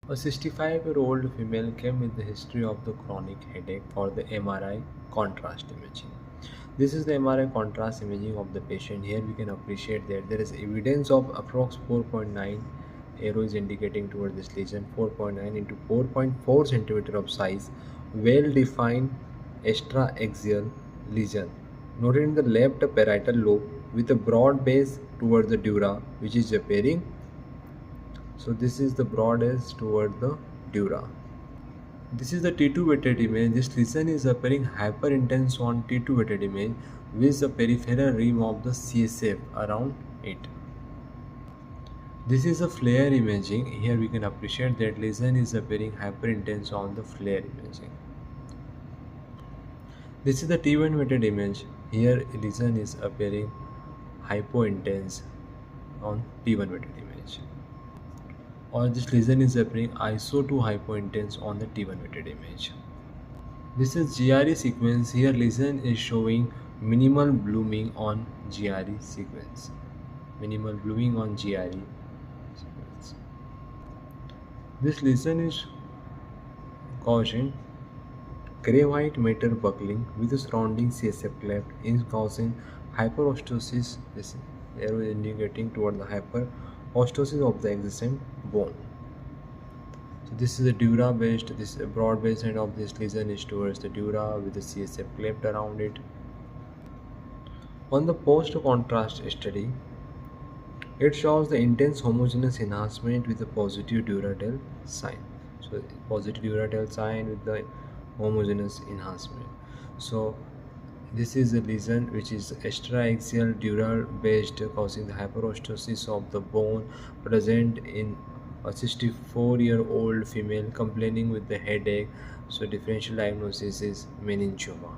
A 65-year-old female came with the history of the chronic headache for the MRI contrast imaging. This is the MRI contrast imaging of the patient. Here we can appreciate that there is evidence of approx 4.9 arrow is indicating toward this lesion, 4.9 into 4.4 centimeter of size, well defined extraaxial lesion noted in the left parietal lobe with a broad base towards the dura, which is appearing. So this is the broad edge toward the dura. This is the T2 weighted image. This lesion is appearing hyperintense on T2 weighted image with the peripheral rim of the CSF around it. This is a flare imaging. Here we can appreciate that lesion is appearing hyperintense on the flare imaging. This is the T1 weighted image. Here lesion is appearing hypointense on T1 weighted image. Or this lesion is appearing iso to hypointense on the T1 weighted image. This is GRE sequence. Here lesion is showing minimal blooming on GRE sequence. Minimal blooming on GRE sequence. This lesion is causing gray-white matter buckling with the surrounding CSF cleft is causing hyperostosis. This arrow is indicating toward the hyperostosis of the adjacent bone. So this is the dura based, this broad base end of this lesion is towards the dura with the CSF cleft around it. On the post-contrast study, it shows the intense homogeneous enhancement with the positive duratile sign. So positive duratile sign with the homogeneous enhancement. So this is a lesion which is extraaxial dural based causing the hyperostosis of the bone present in a 64-year-old female complaining with the headache. So differential diagnosis is meningioma.